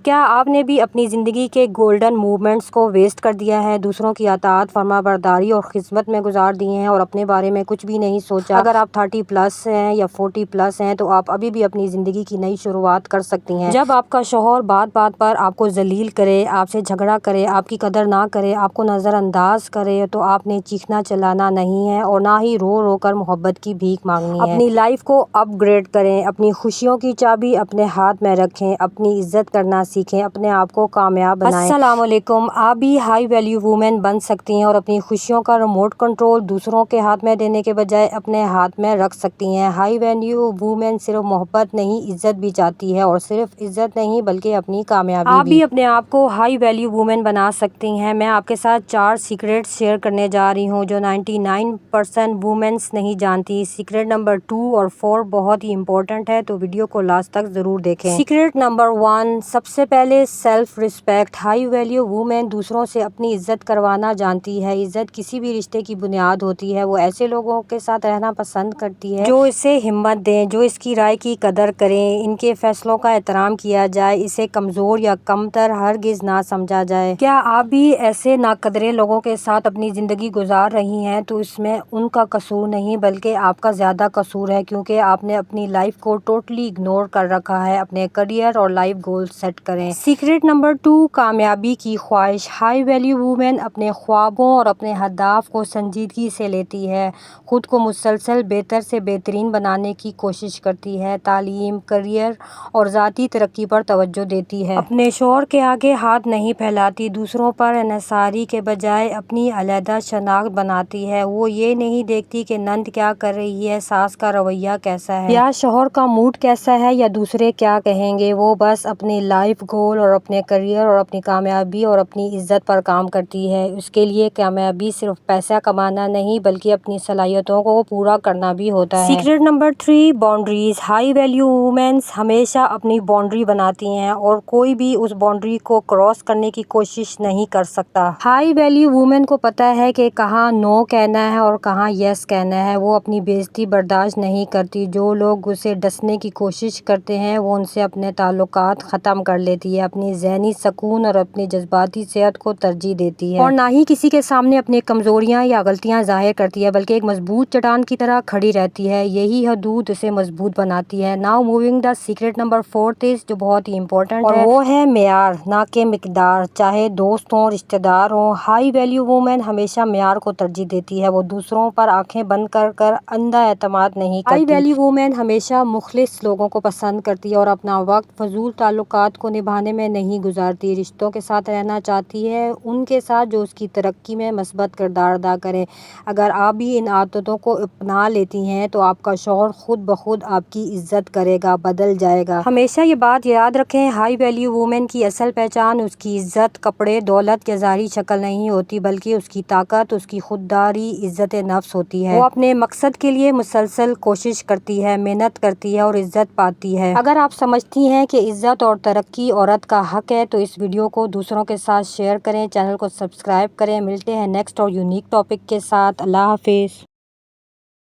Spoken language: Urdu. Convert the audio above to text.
کیا آپ نے بھی اپنی زندگی کے گولڈن مومنٹس کو ویسٹ کر دیا ہے، دوسروں کی اطاعت فرما برداری اور خدمت میں گزار دیے ہیں اور اپنے بارے میں کچھ بھی نہیں سوچا؟ اگر آپ 30+ ہیں یا 40+ ہیں تو آپ ابھی بھی اپنی زندگی کی نئی شروعات کر سکتی ہیں۔ جب آپ کا شوہر بات بات پر آپ کو ذلیل کرے، آپ سے جھگڑا کرے، آپ کی قدر نہ کرے، آپ کو نظر انداز کرے تو آپ نے چیخنا چلانا نہیں ہے اور نہ ہی رو رو کر محبت کی بھیک مانگنی ہے۔ اپنی لائف کو اپ گریڈ کریں، اپنی خوشیوں کی چابی اپنے ہاتھ میں رکھیں، اپنی عزت کرنا سیکھیں، اپنے آپ کو کامیاب بنائیں۔ السلام علیکم۔ آپ بھی ہائی ویلیو وومن بن سکتی ہیں اور اپنی خوشیوں کا ریموٹ کنٹرول دوسروں کے ہاتھ میں دینے کے بجائے اپنے ہاتھ میں رکھ سکتی ہیں۔ ہائی ویلیو وومن صرف محبت نہیں، عزت بھی چاہتی ہے، اور صرف عزت نہیں بلکہ اپنی کامیابی بھی۔ آپ بھی اپنے آپ کو ہائی ویلیو وومن بنا سکتی ہیں۔ میں آپ کے ساتھ 4 سیکریٹس شیئر کرنے جا رہی ہوں جو 99% وومنس نہیں جانتی۔ سیکریٹ نمبر 2 اور 4 بہت ہی امپورٹنٹ ہے، تو ویڈیو کو لاسٹ تک ضرور دیکھیں۔ سیکریٹ نمبر 1، سب سے پہلے self respect. High value woman دوسروں سے اپنی عزت کروانا جانتی ہے۔ عزت کسی بھی رشتے کی بنیاد ہوتی ہے۔ وہ ایسے لوگوں کے ساتھ رہنا پسند کرتی ہے جو اسے ہمت دیں، جو اس کی رائے کی قدر کریں، ان کے فیصلوں کا احترام کیا جائے، اسے کمزور یا کمتر ہرگز نہ سمجھا جائے۔ کیا آپ بھی ایسے ناقدرے لوگوں کے ساتھ اپنی زندگی گزار رہی ہیں تو اس میں ان کا قصور نہیں بلکہ آپ کا زیادہ قصور ہے، کیونکہ آپ نے اپنی لائف کو ٹوٹلی اگنور کر رکھا ہے۔ اپنے کریئر اور لائف گول سیٹ کریں۔ سیکریٹ نمبر 2، کامیابی کی خواہش۔ ہائی ویلیو وومن اپنے خوابوں اور اپنے اہداف کو سنجیدگی سے لیتی ہے، خود کو مسلسل بہتر سے بہترین بنانے کی کوشش کرتی ہے، تعلیم، کریئر اور ذاتی ترقی پر توجہ دیتی ہے، اپنے شوہر کے آگے ہاتھ نہیں پھیلاتی، دوسروں پر انحصاری کے بجائے اپنی علیحدہ شناخت بناتی ہے۔ وہ یہ نہیں دیکھتی کہ نند کیا کر رہی ہے، ساس کا رویہ کیسا ہے یا شوہر کا موڈ کیسا ہے یا دوسرے کیا کہیں گے۔ وہ بس اپنی لائف گول اور اپنے کریئر اور اپنی کامیابی اور اپنی عزت پر کام کرتی ہے۔ اس کے لیے کامیابی صرف پیسہ کمانا نہیں بلکہ اپنی صلاحیتوں کو پورا کرنا بھی ہوتا ہے۔ Secret number 3، boundaries. High value womens ہمیشہ اپنی باؤنڈری بناتی ہیں اور کوئی بھی اس باؤنڈری کو کراس کرنے کی کوشش نہیں کر سکتا۔ ہائی ویلیو وومن کو پتہ ہے کہ کہاں نو کہنا ہے اور کہاں یس کہنا ہے۔ وہ اپنی بے عزتی برداشت نہیں کرتی۔ جو لوگ اسے ڈسنے کی کوشش کرتے ہیں وہ ان سے اپنے تعلقات ختم کر لیتی ہے، اپنی ذہنی سکون اور اپنی جذباتی صحت کو ترجیح دیتی ہے، اور نہ ہی کسی کے سامنے اپنی کمزوریاں یا غلطیاں ظاہر کرتی ہے بلکہ ایک مضبوط چٹان کی طرح کھڑی رہتی ہے۔ یہی حدود اسے مضبوط بناتی ہے۔ Now moving the secret number 4 جو بہت ہی امپورٹنٹ ہے، اور وہ ہے معیار نہ کہ مقدار۔ چاہے دوست ہوں، رشتہ دار ہوں، ہائی ویلیو وومن ہمیشہ معیار کو ترجیح دیتی ہے۔ وہ دوسروں پر آنکھیں بند کر کر اندھا اعتماد نہیں کرتی۔ ہائی ویلیو وومن ہمیشہ مخلص لوگوں کو پسند کرتی ہے اور اپنا وقت فضول تعلقات کو نبھانے میں نہیں گزارتی۔ رشتوں کے ساتھ رہنا چاہتی ہے، ان کے ساتھ جو اس کی ترقی میں مثبت کردار ادا کریں۔ اگر آپ بھی ان عادتوں کو اپنا لیتی ہیں تو آپ کا شوہر خود بخود آپ کی عزت کرے گا، بدل جائے گا۔ ہمیشہ یہ بات یاد رکھیں، ہائی ویلیو وومن کی اصل پہچان اس کی عزت، کپڑے، دولت یا ظاہری شکل نہیں ہوتی بلکہ اس کی طاقت، اس کی خودداری، عزت نفس ہوتی ہے۔ وہ اپنے مقصد کے لیے مسلسل کوشش کرتی ہے، محنت کرتی ہے اور عزت پاتی ہے۔ اگر آپ سمجھتی ہیں کہ عزت اور ترقی عورت کا حق ہے تو اس ویڈیو کو دوسروں کے ساتھ شیئر کریں، چینل کو سبسکرائب کریں۔ ملتے ہیں نیکسٹ اور یونیک ٹاپک کے ساتھ۔ اللہ حافظ۔